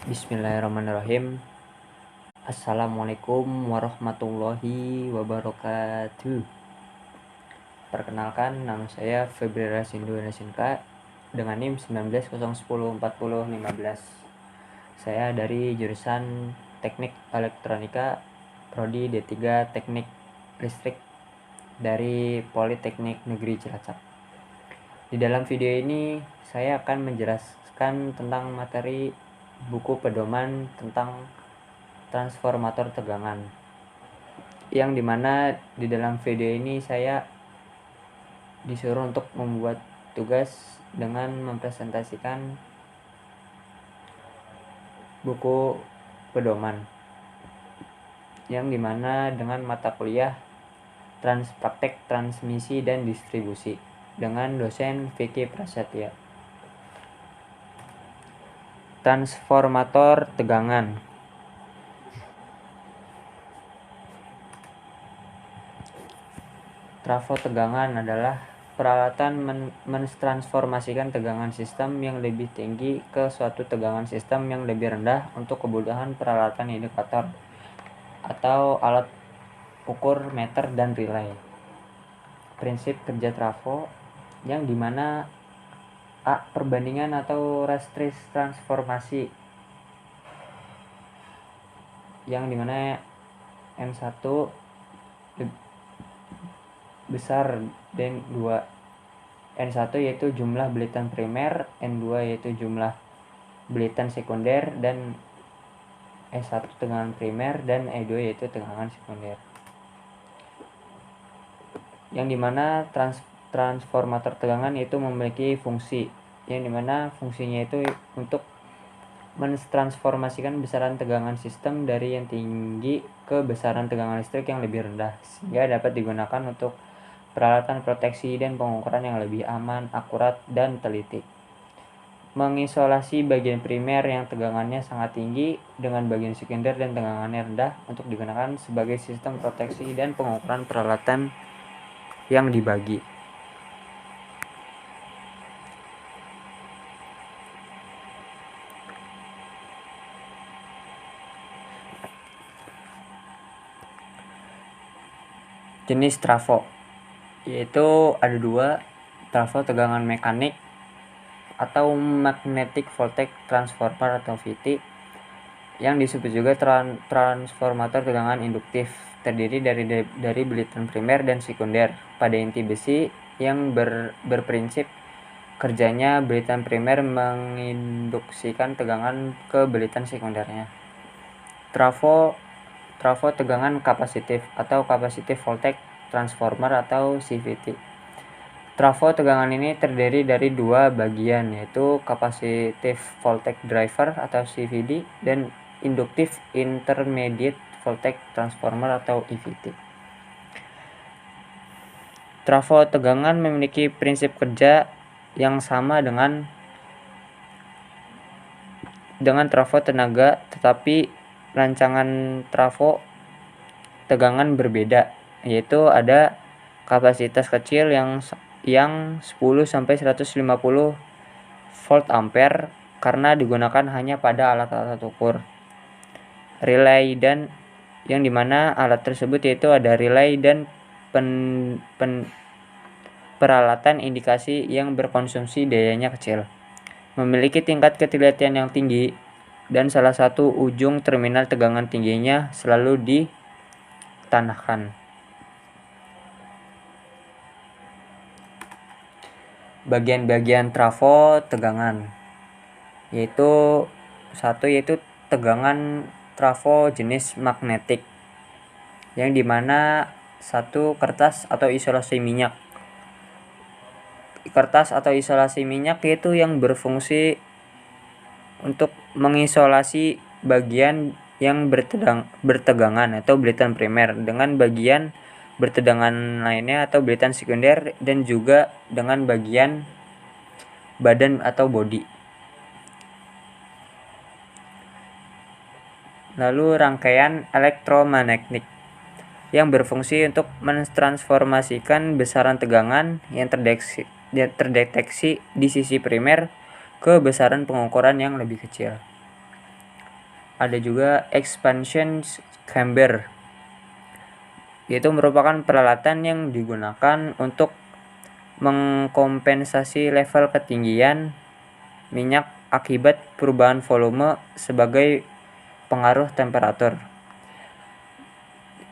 Bismillahirrahmanirrahim. Assalamualaikum warahmatullahi wabarakatuh. Perkenalkan, nama saya Febri Rasindu Nasinka dengan NIM 1901104015. Saya dari jurusan Teknik Elektronika, Prodi D3 Teknik Listrik dari Politeknik Negeri Cilacap. Di dalam video ini saya akan menjelaskan tentang materi buku pedoman tentang transformator tegangan, yang dimana di dalam video ini saya disuruh untuk membuat tugas dengan mempresentasikan buku pedoman, yang dimana dengan mata kuliah Praktek Transmisi dan Distribusi dengan dosen Vicky Prasetya. Transformator tegangan. Trafo tegangan adalah peralatan mentransformasikan tegangan sistem yang lebih tinggi ke suatu tegangan sistem yang lebih rendah untuk kebutuhan peralatan indikator atau alat ukur meter dan relay. Prinsip kerja trafo, yang dimana A. Perbandingan atau rastris transformasi, yang dimana N1 besar dan 2. N1 yaitu jumlah belitan primer, N2 yaitu jumlah belitan sekunder, dan E1 tegangan primer, dan E2 yaitu tegangan sekunder. Yang dimana transformator tegangan itu memiliki fungsi, yang dimana fungsinya itu untuk mentransformasikan besaran tegangan sistem dari yang tinggi ke besaran tegangan listrik yang lebih rendah, sehingga dapat digunakan untuk peralatan proteksi dan pengukuran yang lebih aman, akurat, dan teliti. Mengisolasi bagian primer yang tegangannya sangat tinggi dengan bagian sekunder dan tegangannya rendah untuk digunakan sebagai sistem proteksi dan pengukuran peralatan yang dibagi. Jenis trafo yaitu ada 2, trafo tegangan mekanik atau magnetic voltage transformer atau VT, yang disebut juga transformator tegangan induktif, terdiri dari belitan primer dan sekunder pada inti besi, yang berprinsip kerjanya belitan primer menginduksikan tegangan ke belitan sekundernya. Trafo tegangan kapasitif atau capacitive voltage transformer atau CVT. Trafo tegangan ini terdiri dari 2 bagian, yaitu capacitive voltage driver atau CVD dan inductive intermediate voltage transformer atau IVT. Trafo tegangan memiliki prinsip kerja yang sama dengan trafo tenaga, tetapi rancangan trafo tegangan berbeda, yaitu ada kapasitas kecil yang 10 sampai 150 volt ampere karena digunakan hanya pada alat-alat ukur. Relay, dan yang dimana alat tersebut yaitu ada relay dan peralatan indikasi yang berkonsumsi dayanya kecil, memiliki tingkat ketelitian yang tinggi, dan salah satu ujung terminal tegangan tingginya selalu ditanahkan. Bagian-bagian trafo tegangan yaitu 1 yaitu tegangan trafo jenis magnetik, yang dimana 1 kertas atau isolasi minyak. Kertas atau isolasi minyak yaitu yang berfungsi untuk mengisolasi bagian yang bertegangan atau belitan primer dengan bagian bertegangan lainnya atau belitan sekunder, dan juga dengan bagian badan atau bodi. Lalu rangkaian elektromagnetik yang berfungsi untuk mentransformasikan besaran tegangan yang terdeteksi di sisi primer ke besaran pengukuran yang lebih kecil. Ada juga expansion chamber, yaitu merupakan peralatan yang digunakan untuk mengkompensasi level ketinggian minyak akibat perubahan volume sebagai pengaruh temperatur.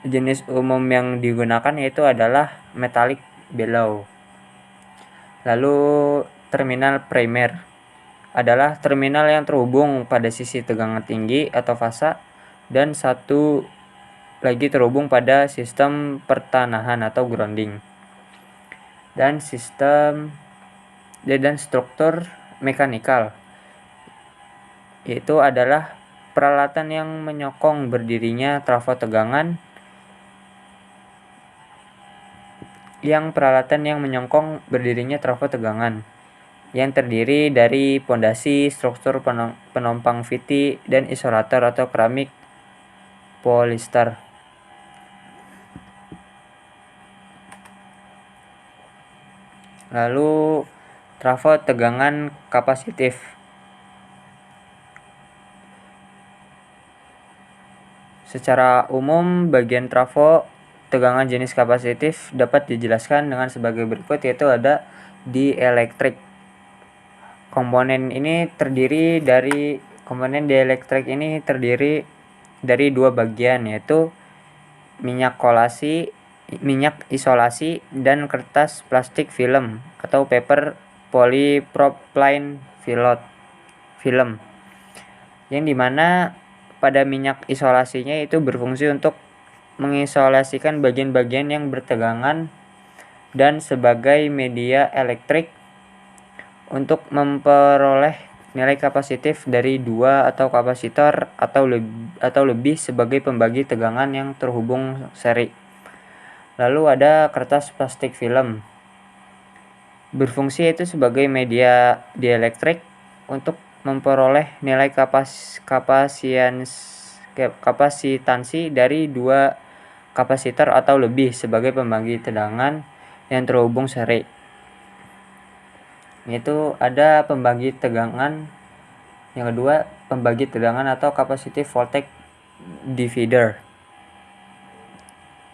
Jenis umum yang digunakan yaitu adalah metallic bellow. Lalu terminal primer adalah terminal yang terhubung pada sisi tegangan tinggi atau fasa, dan satu lagi terhubung pada sistem pertanahan atau grounding. Dan struktur mekanikal, yaitu adalah peralatan yang menyokong berdirinya trafo tegangan yang terdiri dari pondasi, struktur penompang VT, dan isolator atau keramik polister. Lalu trafo tegangan kapasitif. Secara umum, bagian trafo tegangan jenis kapasitif dapat dijelaskan dengan sebagai berikut, yaitu ada dieelektrik. Komponen dieelektrik ini terdiri dari dua bagian, yaitu minyak isolasi dan kertas plastik film atau paper polypropylene film, yang dimana pada minyak isolasinya itu berfungsi untuk mengisolasikan bagian-bagian yang bertegangan dan sebagai media elektrik untuk memperoleh nilai kapasitif dari dua atau kapasitor atau lebih sebagai pembagi tegangan yang terhubung seri. Lalu ada kertas plastik film, berfungsi itu sebagai media dieelektrik untuk memperoleh nilai kapasitansi dari dua kapasitor atau lebih sebagai pembagi tegangan yang terhubung seri. Yaitu ada pembagi tegangan yang kedua, pembagi tegangan atau capacitive voltage divider,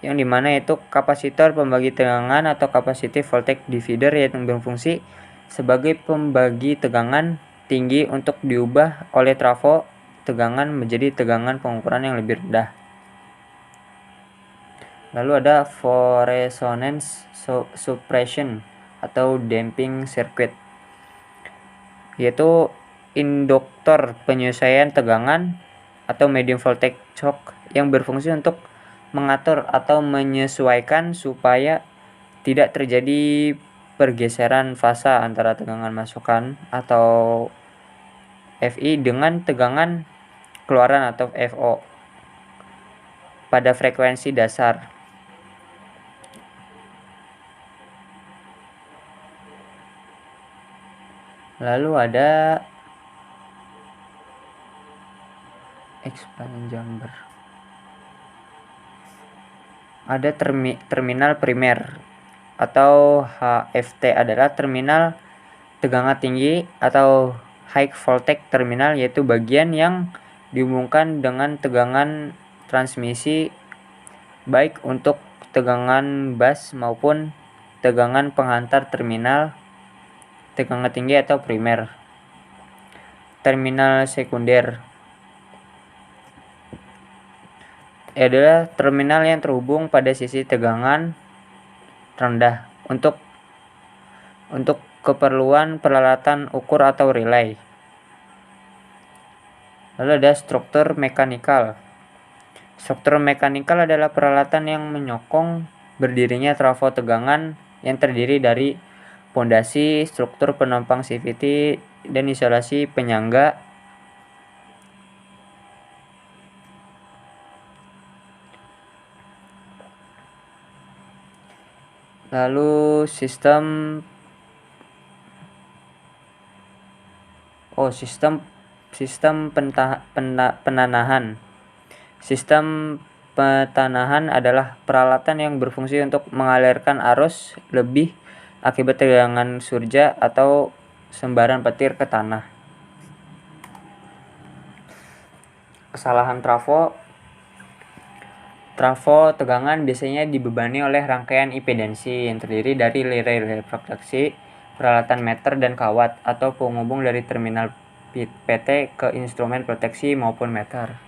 yang dimana itu kapasitor pembagi tegangan atau capacitive voltage divider yang berfungsi sebagai pembagi tegangan tinggi untuk diubah oleh trafo tegangan menjadi tegangan pengukuran yang lebih rendah. Lalu ada resonance suppression atau damping circuit, yaitu induktor penyesuaian tegangan atau medium voltage shock yang berfungsi untuk mengatur atau menyesuaikan supaya tidak terjadi pergeseran fasa antara tegangan masukan atau FI dengan tegangan keluaran atau FO pada frekuensi dasar. Lalu ada expand chamber. Ada terminal primer atau HFT adalah terminal tegangan tinggi atau high voltage terminal, yaitu bagian yang dihubungkan dengan tegangan transmisi baik untuk tegangan bus maupun tegangan penghantar terminal tegangan tinggi atau primer. Terminal sekunder adalah terminal yang terhubung pada sisi tegangan rendah untuk keperluan peralatan ukur atau relay. Lalu ada struktur mekanikal. Struktur mekanikal adalah peralatan yang menyokong berdirinya trafo tegangan yang terdiri dari pondasi, struktur penopang CVT, dan isolasi penyangga. Lalu sistem penanahan. Sistem petanahan adalah peralatan yang berfungsi untuk mengalirkan arus lebih akibat tegangan surja atau sembaran petir ke tanah. Kesalahan trafo tegangan biasanya dibebani oleh rangkaian impedansi yang terdiri dari relay proteksi, peralatan meter dan kawat atau penghubung dari terminal PT ke instrumen proteksi maupun meter.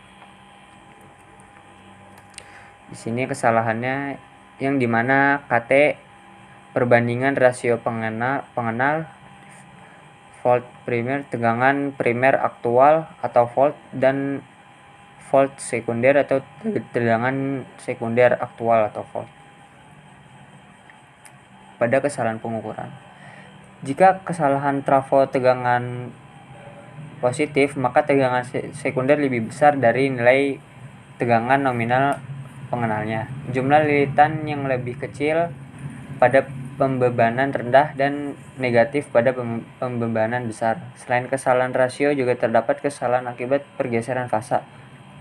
Di sini kesalahannya yang dimana KT perbandingan rasio pengenal volt primer, tegangan primer aktual atau volt, dan volt sekunder atau tegangan sekunder aktual atau volt. Pada kesalahan pengukuran, jika kesalahan trafo tegangan positif, maka tegangan sekunder lebih besar dari nilai tegangan nominal pengenalnya. Jumlah lilitan yang lebih kecil pada pembebanan rendah dan negatif pada pembebanan besar. Selain kesalahan rasio, juga terdapat kesalahan akibat pergeseran fasa.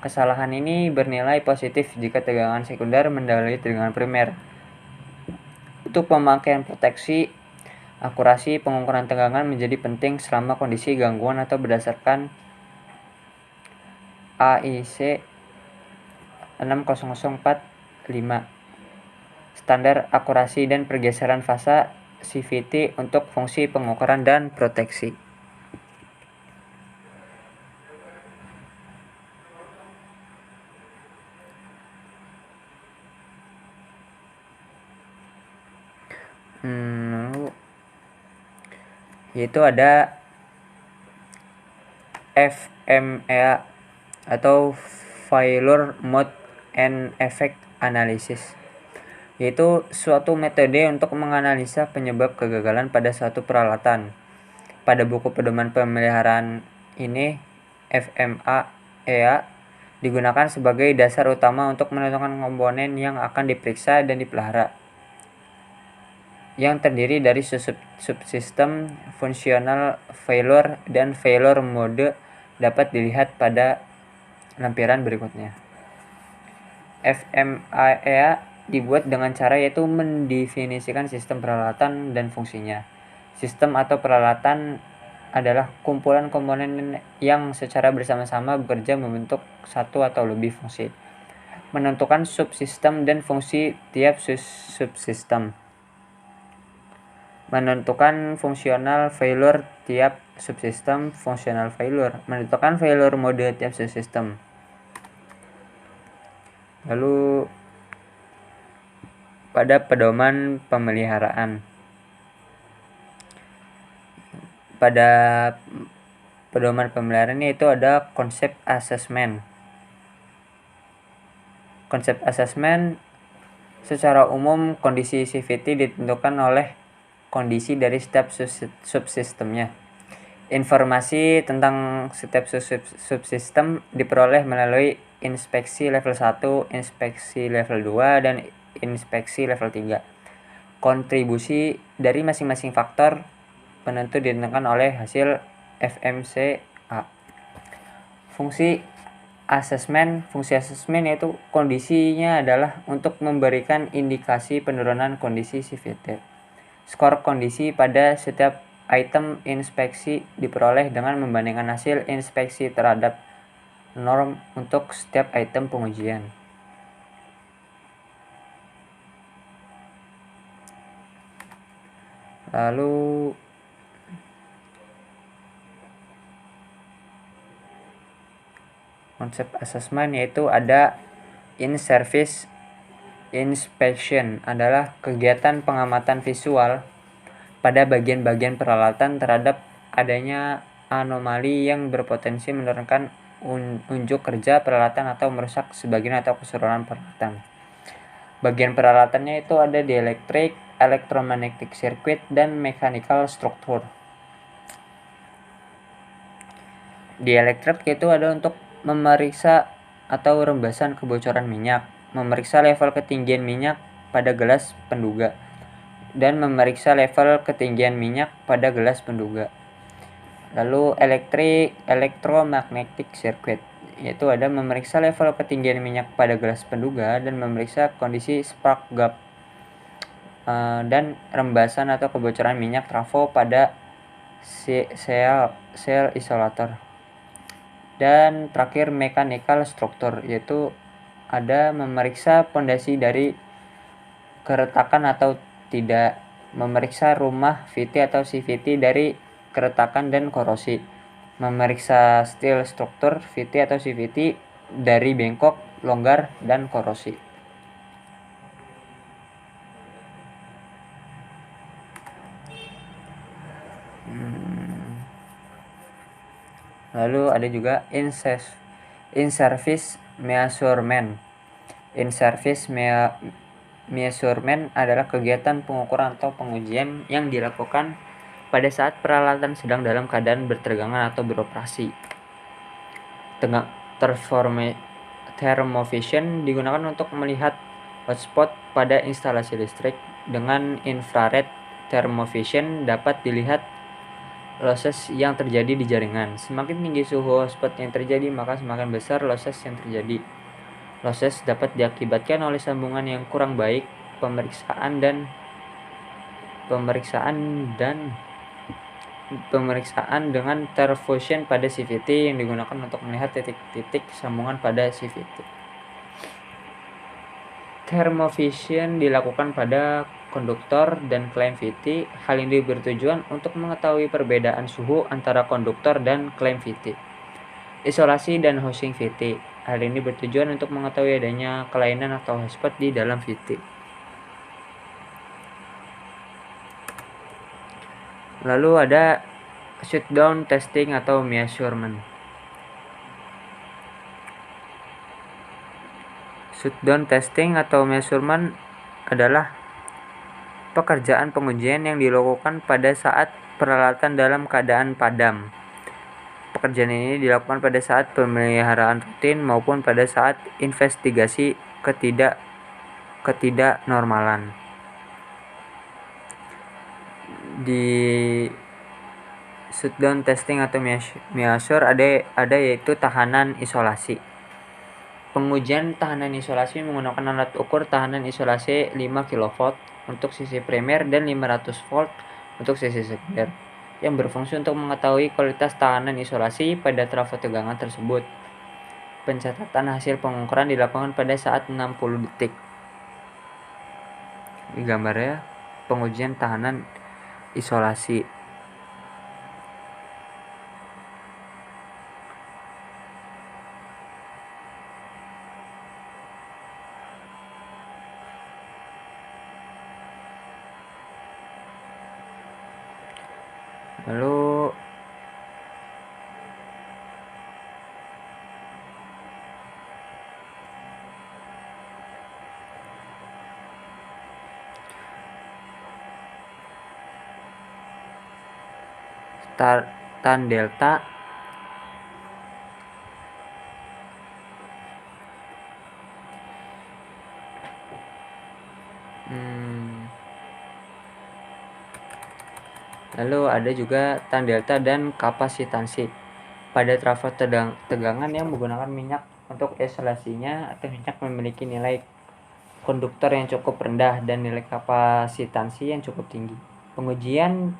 Kesalahan ini bernilai positif jika tegangan sekunder mendahului tegangan primer. Untuk pemakaian proteksi, akurasi pengukuran tegangan menjadi penting selama kondisi gangguan atau berdasarkan AIC 60045. Standar akurasi dan pergeseran fasa CVT untuk fungsi pengukuran dan proteksi. Yaitu ada FMEA atau Failure Mode and Effect Analysis, yaitu suatu metode untuk menganalisa penyebab kegagalan pada suatu peralatan. Pada buku pedoman pemeliharaan ini, FMEA digunakan sebagai dasar utama untuk menentukan komponen yang akan diperiksa dan dipelihara, yang terdiri dari subsistem, functional failure, dan failure mode, dapat dilihat pada lampiran berikutnya. FMEA dibuat dengan cara yaitu mendefinisikan sistem peralatan dan fungsinya. Sistem atau peralatan adalah kumpulan komponen yang secara bersama-sama bekerja membentuk satu atau lebih fungsi. Menentukan subsistem dan fungsi tiap subsistem. Menentukan functional failure tiap subsistem, functional failure. Menentukan failure mode tiap subsistem. Lalu pada pedoman pemeliharaan, pada pedoman pemeliharaan itu ada konsep assessment. Konsep assessment secara umum kondisi CVT ditentukan oleh kondisi dari setiap subsistemnya. Informasi tentang setiap subsistem diperoleh melalui inspeksi level 1, inspeksi level 2, dan inspeksi level 3. Kontribusi dari masing-masing faktor penentu ditentukan oleh hasil FMCA. Fungsi asesmen yaitu kondisinya adalah untuk memberikan indikasi penurunan kondisi CVT. Skor kondisi pada setiap item inspeksi diperoleh dengan membandingkan hasil inspeksi terhadap norm untuk setiap item pengujian. Lalu konsep assessment yaitu ada in-service inspection, adalah kegiatan pengamatan visual pada bagian-bagian peralatan terhadap adanya anomali yang berpotensi menurunkan unjuk kerja peralatan atau merusak sebagian atau keseluruhan peralatan. Bagian peralatannya itu ada di elektrik, electromagnetic circuit, dan mechanical structure. Di elektrik itu ada untuk memeriksa atau rembasan kebocoran minyak, memeriksa level ketinggian minyak pada gelas penduga, dan memeriksa level ketinggian minyak pada gelas penduga. Lalu electromagnetic circuit, yaitu ada memeriksa level ketinggian minyak pada gelas penduga dan memeriksa kondisi spark gap dan rembasan atau kebocoran minyak trafo pada sel isolator. Dan terakhir mechanical structure, yaitu ada memeriksa pondasi dari keretakan atau tidak, memeriksa rumah VT atau CVT dari keretakan dan korosi, memeriksa steel structure VT atau CVT dari bengkok, longgar, dan korosi. Lalu ada juga in-service measurement. In-service measurement adalah kegiatan pengukuran atau pengujian yang dilakukan pada saat peralatan sedang dalam keadaan bertegangan atau beroperasi. Thermovision digunakan untuk melihat hotspot pada instalasi listrik. Dengan infrared thermovision dapat dilihat losses yang terjadi di jaringan. Semakin tinggi suhu hotspot yang terjadi, maka semakin besar losses yang terjadi. Losses dapat diakibatkan oleh sambungan yang kurang baik, pemeriksaan dengan thermovision pada CVT yang digunakan untuk melihat titik-titik sambungan pada CVT. Thermovision dilakukan pada konduktor dan klien VT. Hal ini bertujuan untuk mengetahui perbedaan suhu antara konduktor dan klien VT. Isolasi dan housing VT. Hal ini bertujuan untuk mengetahui adanya kelainan atau hotspot di dalam VT. Lalu ada shutdown testing atau measurement. Shutdown testing atau measurement adalah pekerjaan pengujian yang dilakukan pada saat peralatan dalam keadaan padam. Pekerjaan ini dilakukan pada saat pemeliharaan rutin maupun pada saat investigasi ketidaknormalan. Di shutdown testing atau measure ada yaitu tahanan isolasi. Pengujian tahanan isolasi menggunakan alat ukur tahanan isolasi 5 kV untuk sisi primer dan 500 volt untuk sisi sekunder, yang berfungsi untuk mengetahui kualitas tahanan isolasi pada trafo tegangan tersebut. Pencatatan hasil pengukuran dilakukan pada saat 60 detik. Ini gambarnya pengujian tahanan isolasi. Lalu tan delta Lalu ada juga tan delta dan kapasitansi. Pada trafo tegangan yang menggunakan minyak untuk isolasinya atau minyak memiliki nilai konduktor yang cukup rendah dan nilai kapasitansi yang cukup tinggi. Pengujian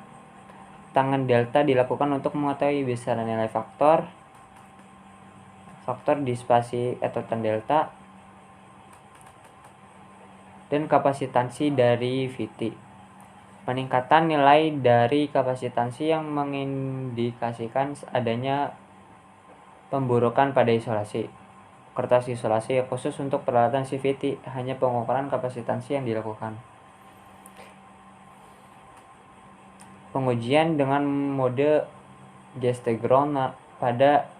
tangan delta dilakukan untuk mengetahui besaran nilai faktor disipasi atau tan delta dan kapasitansi dari VT. Peningkatan nilai dari kapasitansi yang mengindikasikan adanya pemburukan pada isolasi. Kertas isolasi khusus untuk peralatan CVT, hanya pengukuran kapasitansi yang dilakukan. Pengujian dengan mode Gestegron pada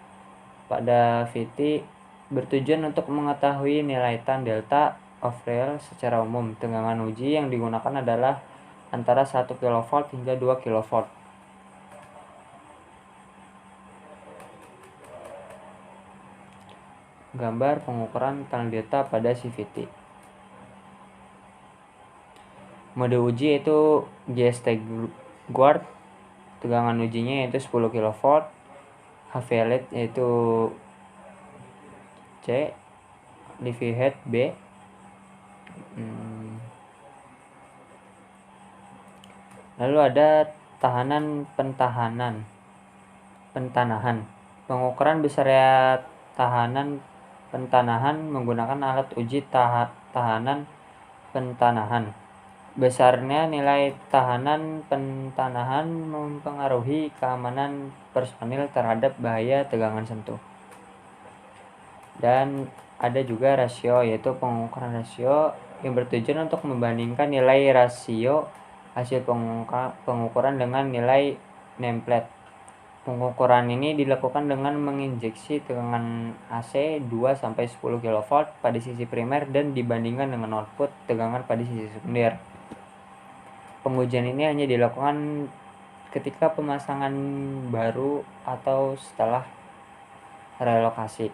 VT bertujuan untuk mengetahui nilai tan delta overall secara umum. Tegangan uji yang digunakan adalah antara 1 kV hingga 2 kV. Gambar pengukuran tan delta pada CVT. Mode uji itu Gestegard, tegangan ujinya yaitu 10 kV, HVLED yaitu C, Livy Head B. Lalu ada tahanan pentanahan. Pengukuran besarnya tahanan pentanahan menggunakan alat uji tahanan pentanahan. Besarnya nilai tahanan pentanahan mempengaruhi keamanan personil terhadap bahaya tegangan sentuh. Dan ada juga rasio, yaitu pengukuran rasio yang bertujuan untuk membandingkan nilai rasio hasil pengukuran dengan nilai nameplate. Pengukuran ini dilakukan dengan menginjeksi tegangan AC 2-10 kV pada sisi primer dan dibandingkan dengan output tegangan pada sisi sekunder. Pengujian ini hanya dilakukan ketika pemasangan baru atau setelah relokasi.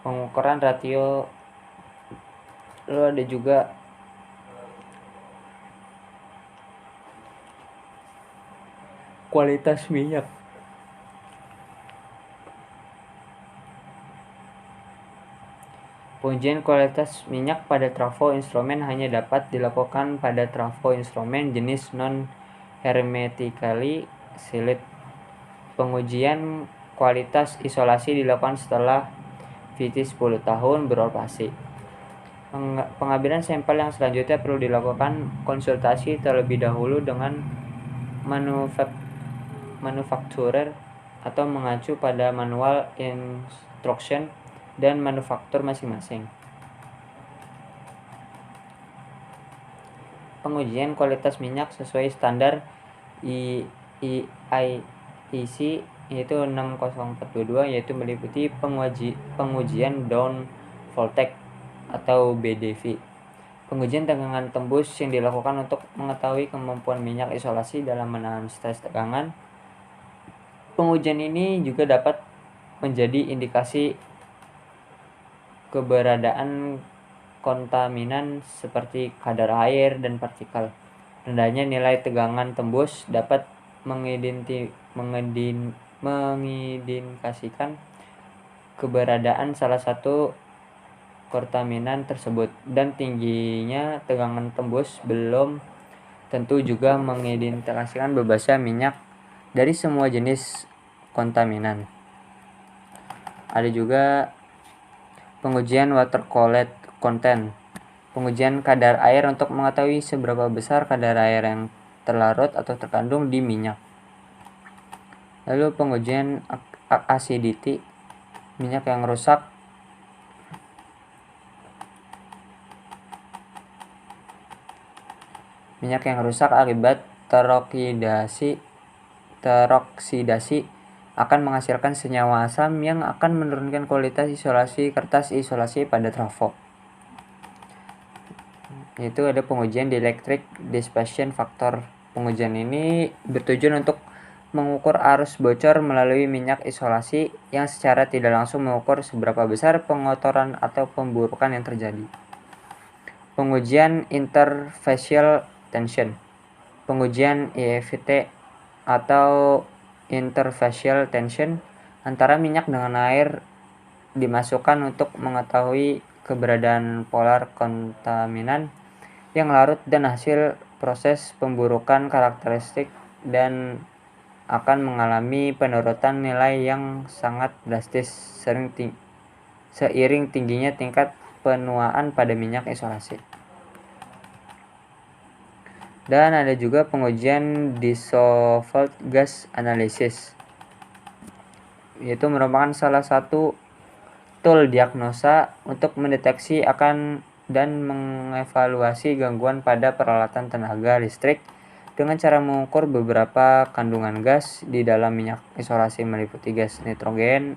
Pengukuran ratio, lalu ada juga kualitas minyak. Pengujian kualitas minyak pada trafo instrumen hanya dapat dilakukan pada trafo instrumen jenis non-hermetically sealed. Pengujian kualitas isolasi dilakukan setelah VT 10 tahun beroperasi. Pengambilan sampel yang selanjutnya perlu dilakukan konsultasi terlebih dahulu dengan manufakturer atau mengacu pada manual instruction dan manufaktur masing-masing. Pengujian kualitas minyak sesuai standar IEC yaitu 60422, yaitu meliputi pengujian down voltage atau BDV. Pengujian tegangan tembus yang dilakukan untuk mengetahui kemampuan minyak isolasi dalam menahan stres tegangan. Pengujian ini juga dapat menjadi indikasi keberadaan kontaminan seperti kadar air dan partikel. Rendahnya nilai tegangan tembus dapat mengindikasikan keberadaan salah satu kontaminan tersebut, dan tingginya tegangan tembus belum tentu juga mengindikasikan bebasnya minyak dari semua jenis kontaminan. Ada juga pengujian water content, pengujian kadar air untuk mengetahui seberapa besar kadar air yang terlarut atau terkandung di minyak. Lalu pengujian acidity, minyak yang rusak. Minyak yang rusak akibat teroksidasi akan menghasilkan senyawa asam yang akan menurunkan kualitas kertas isolasi pada trafo. Yaitu ada pengujian dielectric dissipation factor. Pengujian ini bertujuan untuk mengukur arus bocor melalui minyak isolasi yang secara tidak langsung mengukur seberapa besar pengotoran atau pemburukan yang terjadi. Pengujian interfacial tension. Pengujian IFT atau interfacial tension antara minyak dengan air dimasukkan untuk mengetahui keberadaan polar kontaminan yang larut dan hasil proses pemburukan karakteristik, dan akan mengalami penurunan nilai yang sangat drastis seiring tingginya tingkat penuaan pada minyak isolasi. Dan ada juga pengujian dissolved gas analysis, yaitu merupakan salah satu tool diagnosa untuk mendeteksi akan dan mengevaluasi gangguan pada peralatan tenaga listrik dengan cara mengukur beberapa kandungan gas di dalam minyak isolasi, meliputi gas nitrogen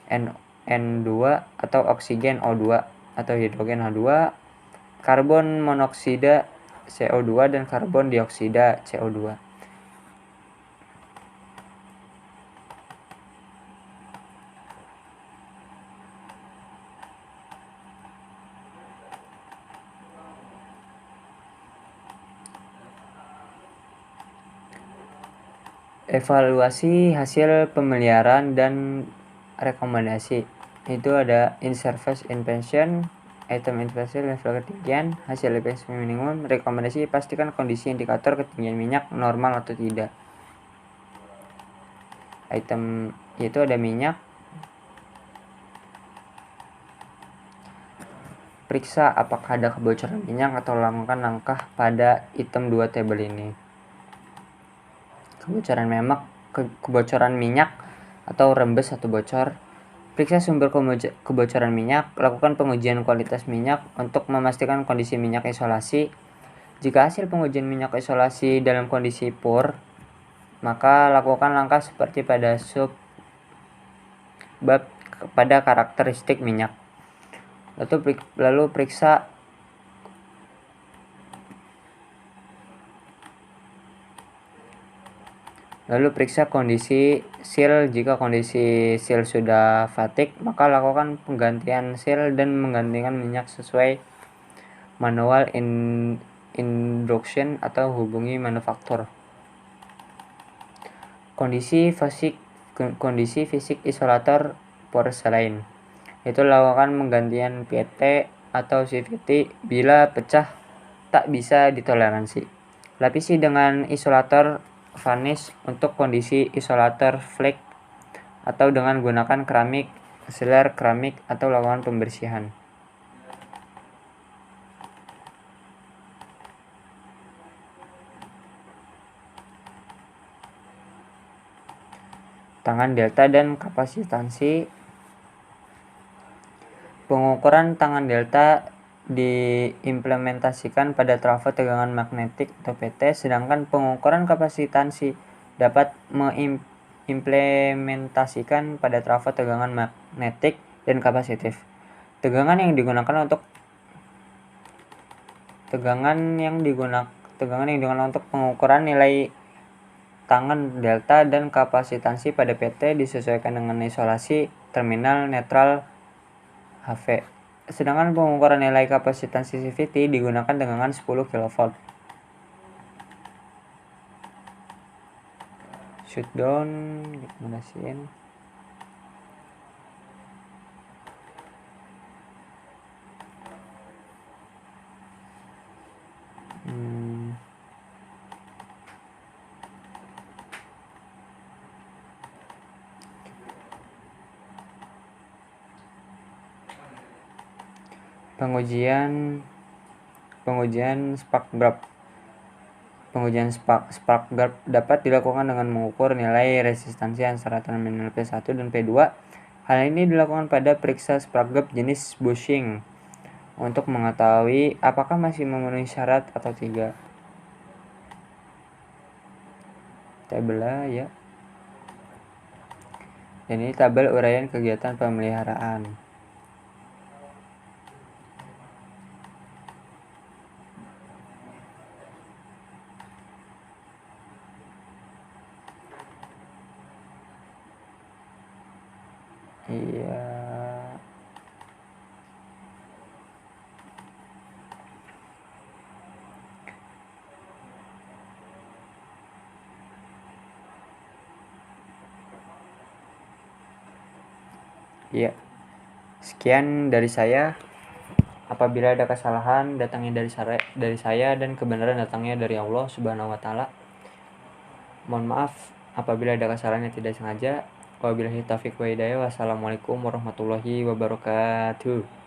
N2 atau oksigen O2 atau hidrogen H2, karbon monoksida CO2 dan karbon dioksida CO2. Evaluasi hasil pemeliharaan dan rekomendasi, itu ada in-service inspection, item inspection, level ketinggian, hasil efisiensi minimum, rekomendasi, pastikan kondisi indikator ketinggian minyak normal atau tidak. item yaitu ada minyak. Periksa apakah ada kebocoran minyak atau lakukan langkah pada item 2 tabel ini. Kebocoran minyak atau rembes atau bocor. Periksa sumber kebocoran minyak. Lakukan pengujian kualitas minyak untuk memastikan kondisi minyak isolasi. Jika hasil pengujian minyak isolasi dalam kondisi poor, maka lakukan langkah seperti pada subbab pada karakteristik minyak. Lalu periksa kondisi seal. Jika kondisi seal sudah fatigue, maka lakukan penggantian seal dan menggantikan minyak sesuai manual instruction atau hubungi manufaktur. Kondisi fisik isolator porselein, itu lakukan penggantian PT atau CVT bila pecah tak bisa ditoleransi. Lapisi dengan isolator varnish untuk kondisi isolator flake atau dengan gunakan keramik, sealer keramik atau lakukan pembersihan. Tangan delta dan kapasitansi. Pengukuran tangan delta diimplementasikan pada trafo tegangan magnetik atau PT, sedangkan pengukuran kapasitansi dapat mengimplementasikan pada trafo tegangan magnetik dan kapasitif. Tegangan yang digunakan untuk pengukuran nilai tangan delta dan kapasitansi pada PT disesuaikan dengan isolasi terminal netral HV. Sedangkan pengukuran nilai kapasitansi CVT digunakan tegangan 10 kV. Shutdown rekomendasiin. Pengujian spark gap. Pengujian spark gap dapat dilakukan dengan mengukur nilai resistansi antara terminal P1 dan P2. Hal ini dilakukan pada periksa spark gap jenis bushing untuk mengetahui apakah masih memenuhi syarat atau tidak. Tabel ya. Dan ini tabel uraian kegiatan pemeliharaan. Iya. Iya. Sekian dari saya. Apabila ada kesalahan datangnya dari saya dan kebenaran datangnya dari Allah Subhanahu wa taala. Mohon maaf apabila ada kesalahan yang tidak sengaja. Wabillahi taufiq wa hidayah. Wassalamualaikum warahmatullahi wabarakatuh.